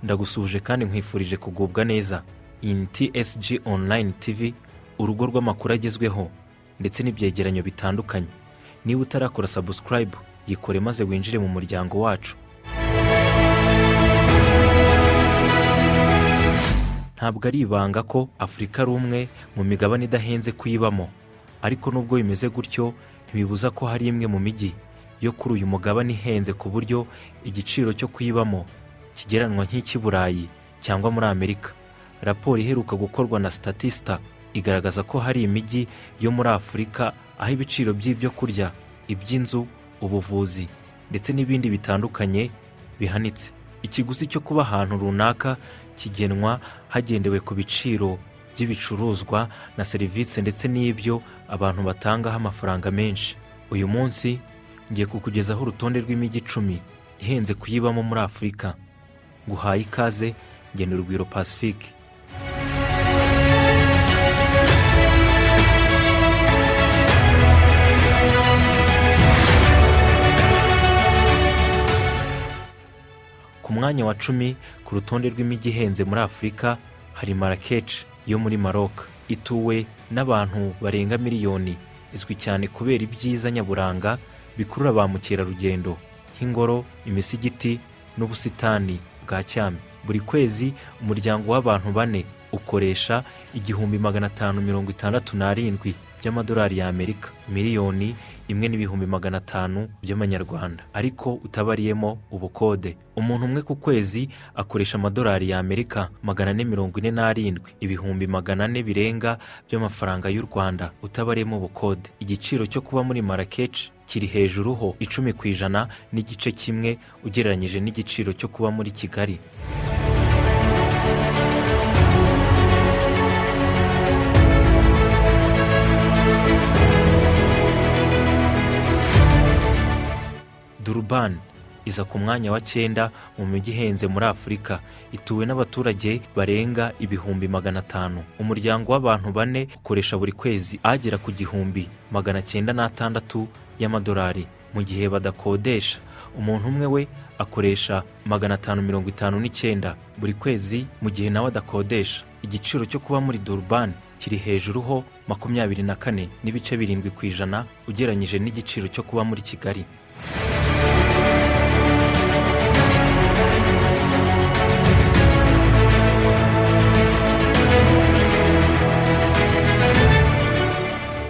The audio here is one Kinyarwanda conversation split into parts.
Ndagusuje kandi nkwifurije kugubwa neza. In TSG Online TV, urugo rw'amakuru agezweho ndetse n'ibyegeranyo bitandukanye. Niba utarakora subscribe, yikore maze winjire mu muryango wacu. Ntabwo ari ibanga ko Afrika ari umwe mu migabane idahenze kuyibamo, ariko nubwo bimeze gutyo ntibibuza ko hari imwe mu mijyi yo kuri uyu mugabane ihenze ku buryo igiciro cyo kuyibamo kigeranwa nk'iki Burayi cyangwa muri Amerika. Raporo iheruka gukorwa na Statista igaragaza ko hari imijyi yo muri Afrika aho ibiciro by'ibyo kurya, iby'inzu, ubuvuzi ndetse n'ibindi bitandukanye bihanitse. Ikiguzi cyo kuba ahantu runaka kigenwa hagendewe ku biciro by'ibicuruzwa na serivisi ndetse n'ibyo abantu batangaho amafaranga menshi. Uyu munsi ngiye kukugezaho urutonde rw'imijyi 10 ihenze kuyibamo muri Afrika. Guhaye ikaze, ngene Urugwiro Pacifique. Ku mwanya wa 10 ku rutonde rw'imijyi ihenze muri Afrika hari Marrakech yo muri Maroc. Ituwe n'abantu barenga miliyoni, izwi cyane kubera ibyiza nyaburanga bikurura ba mukerarugendo nk'ingoro, imisigiti n'ubusitani bwa Cyane. Buri kwezi umuryango w'abantu 4 ukoresha 1567 by'amadolari ya Amerika, miliyoni 1,500,000 by'amanyarwanda, ariko utabariyemo ubukode. Umuntu umwe ku kwezi akoresha amadolari ya Amerika 447, 400 birenga by'amafaranga y'u Rwanda, utabariyemo ubukode. Igiciro cyo kuba muri Marrakech kiri hejuru ho 10% n'igice kimwe ugereranyije n'igiciro cyo kuba muri Kigali. Durban iza ku mwanya wa 9 mu mijyi ihenze muri Afrika, ituwe n'abaturage barenga 500,000. Umuryango w'abantu 4 ukoresha buri kwezi agera ku 1,906 y'amadolari, mu gihe badakodesha. Umuntu umwe we akoresha 559 buri kwezi, mu gihe nawe adakodesha. Igiciro cyo kuba muri Durban kiri hejuru ho 24.7% ugereranyije n'igiciro cyo kuba muri Kigali.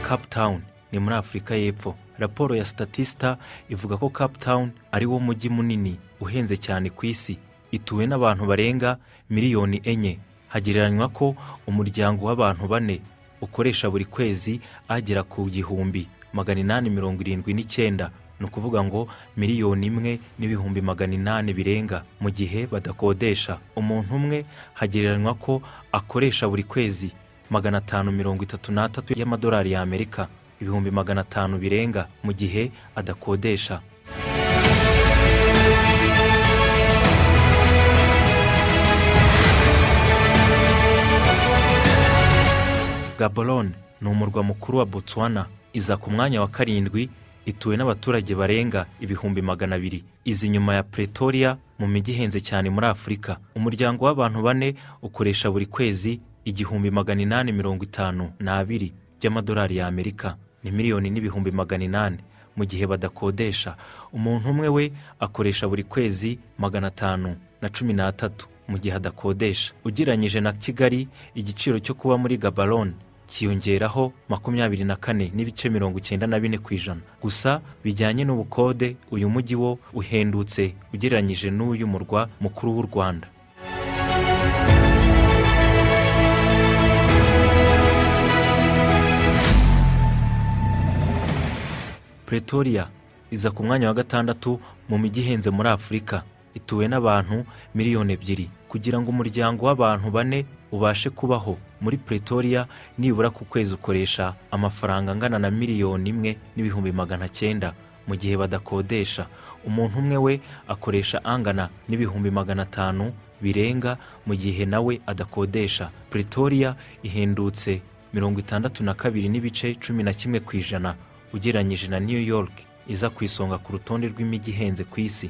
Cape Town ni muri Afrika y'Epfo. Raporo ya Statista ivuga ko Cape Town ari wo mujyi munini uhenze cyane ku isi, ituwe n'abantu barenga miliyoni 4. Hagereranywa ko umuryango w'abantu 4 ukoresha buri kwezi agera ku 1,879, ni ukuvuga ngo miliyoni 1,800,000 birenga, mu gihe badakodesha. Umuntu umwe hagereranywa ko akoresha buri kwezi 533 y'amadolari ya Amerika, 500,000 birenga, mu gihe adakodesha. Gaborone ni umurwa mukuru wa Botswana, iza ku mwanya wa 7, ituwe n'abaturage barenga 200,000. Izi nyuma ya Pretoria mu mijyi ihenze cyane muri Afrika. Umuryango w'abantu 4 ukoresha buri kwezi 1,852 by'amadolari ya Amerika, ni miliyoni 1,800,000, mu gihe badakodesha. Umuntu umwe we akoresha buri kwezi 513 mu gihe adakodesha. Ugereranyije na Kigali, igiciro cyo kuba muri Gaborone kiyongeraho 24.94%. Gusa bijyanye n'ubukode, uyu mujyi wo uhendutse ugereranyije n'uyu murwa mukuru w'u Rwanda. Pretoria iza ku mwanya wa 6 mu mijyi ihenze muri Afrika, ituwe n'abantu miliyoni 2. Kugira ngo umuryango w'abantu 4 ubashe kubaho muri Pretoria, nibura ku kwezi ukoresha amafaranga angana na miliyoni 1,900,000, mu gihe badakodesha. Umuntu umwe we akoresha angana n'500,000 birenga, mu gihe nawe adakodesha. Pretoria ihendutse 62.11% ugereranyije na New York iza ku isonga ku rutonde rw'imijyi ihenze ku isi.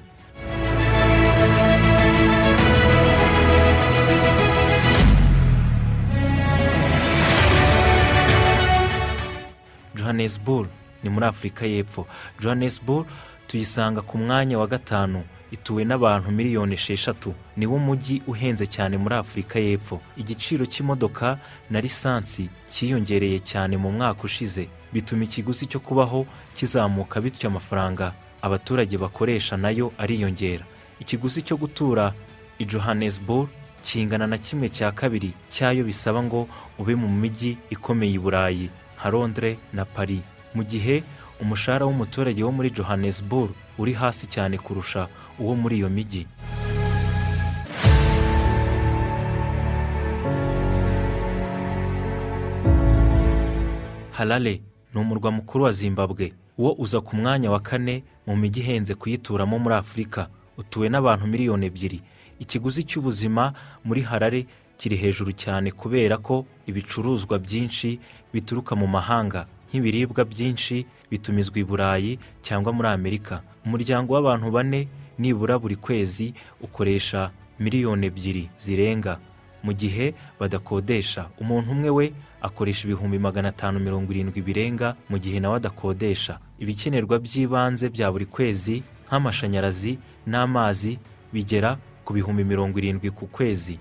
Johannesburg ni muri Afurika y'Epfo. Johannesburg tuyisanga ku mwanya wa 5, ituwe n'abantu miliyoni 6. Niwo mujyi uhenze cyane muri Afurika y'Epfo. Igiciro cy'imodoka na lisansi cyiyongereye cyane mu mwaka ushize, bituma ikiguzi cyo kubaho kizamuka, bityo amafaranga abaturage bakoresha nayo ariyongera. Ikiguzi cyo gutura i Johannesburg kingana na 1/2 cyayo bisaba ngo ube mu mijyi ikomeye i Burayi nka Londres na Paris, mu gihe umushahara w'umuturage wo muri Johannesburg uri hasi cyane kurusha uwo muri iyo mijyi. Harare ni umurwa mukuru wa Zimbabwe, uwo uza ku mwanya wa 4 mu mijyi ihenze kuyituramo muri Afurika, utuwe n'abantu miliyoni 2. Ikiguzi cy'ubuzima muri Harare kiri hejuru cyane kubera ko ibicuruzwa byinshi bituruka mu mahanga, nk'ibiribwa byinshi bitumizwa i Burayi cyangwa muri Amerika. Umuryango w'abantu 4 nibura buri kwezi ukoresha miliyoni 2 zirenga, mu gihe badakodesha. Umuntu umwe we akoresha ibihumbi 570 birenga, mu gihe nawe adakodesha. Ibikenerwa by'ibanze bya buri kwezi nk'amashanyarazi n'amazi bigera ku bihumbi 70 ku kwezi.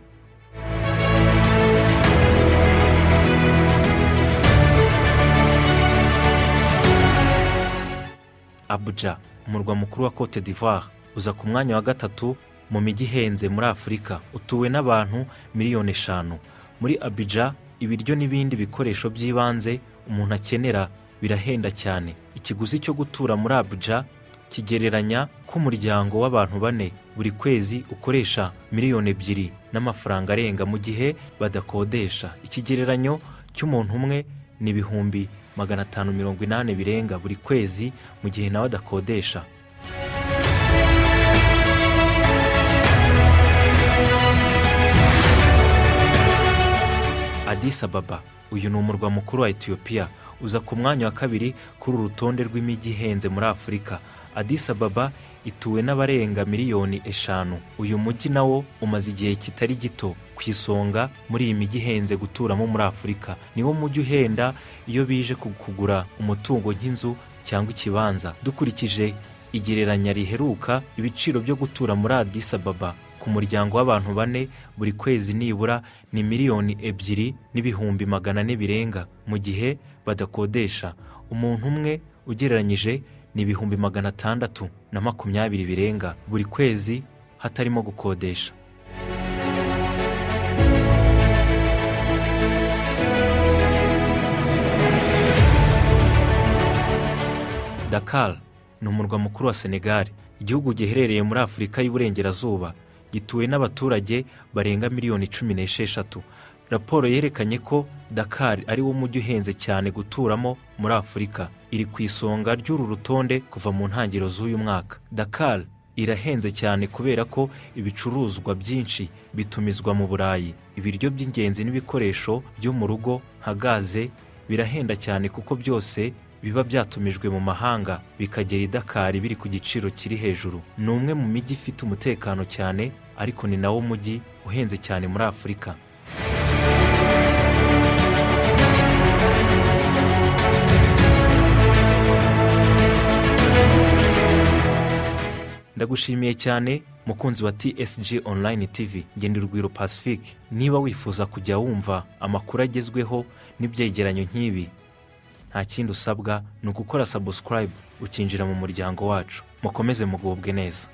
Abuja, umurwa mukuru wa Cote d'Ivoire, uza ku mwanya wa 3 mu mijyi ihenze muri Afurika, utuwe n'abantu miliyoni 5. Muri Abuja, ibiryo n'ibindi bikoresho by'ibanze umuntu akenera birahenda cyane. Ikiguzi cyo gutura muri Abuja kigereranya ko umuryango w'abantu 4 buri kwezi ukoresha miliyoni 2 n'amafaranga arenga, mu gihe badakodesha. Ikigereranyo cy'umuntu umwe ni ibihumbi 580 birenga buri kwezi, mu gihe nawe adakodesha. Addis Ababa, uyu ni umurwa mukuru wa Ethiopia, uza ku mwanya wa 2 kuri urutonde rw'imijyi ihenze muri Afurika. Addis Ababa ituwe n'abarenga miliyoni 5. Uyu mujyi nawo umaze igihe kitari gito ku isonga muri iyi mijyi ihenze guturamo muri Afurika. Niwo mujyi uhenda iyo bije kugura umutungo nk'inzu cyangwa ikibanza. Dukurikije igereranya riheruka, ibiciro byo gutura muri Addis Ababa ku muryango w'abantu 4 buri kwezi nibura ni miliyoni 2 n'ibihumbi 400 birenga, mu gihe badakodesha. Umuntu umwe ugereranyije ni ibihumbi 620 birenga buri kwezi hatarimo gukodesha. Dakar ni umurwa mukuru wa Senegal, igihugu giherereye muri Afurika y'Uburengerazuba, gituwe n'abaturage barenga miliyoni 16. Raporo yerekanye ko Dakar ari wo mujyi uhenze cyane guturamo muri Afurika. Iri ku isonga ry'uru rutonde kuva mu ntangiriro z'uyu mwaka. Dakar irahenze cyane kubera ko ibicuruzwa byinshi bitumizwa mu Burayi. Ibiryo by'ingenzi n'ibikoresho byo mu rugo nka gaze birahenda cyane kuko byose biba byatumijwe mu mahanga bikagera i Dakar biri ku giciro kiri hejuru. Ni umwe mu mijyi ifite umutekano cyane, ariko ni nawo mujyi uhenze cyane muri Afurika. Ndagushimiye cyane mukunzi wa TSG Online TV, ngende Rugwiro Pacifique. Niba wifuza kujya wumva amakuru agezweho n'ibyegeranyo nk'ibi, nta kindi usabwa ni ugukora subscribe ukinjira mu muryango wacu. Mukomeze mugubwe neza.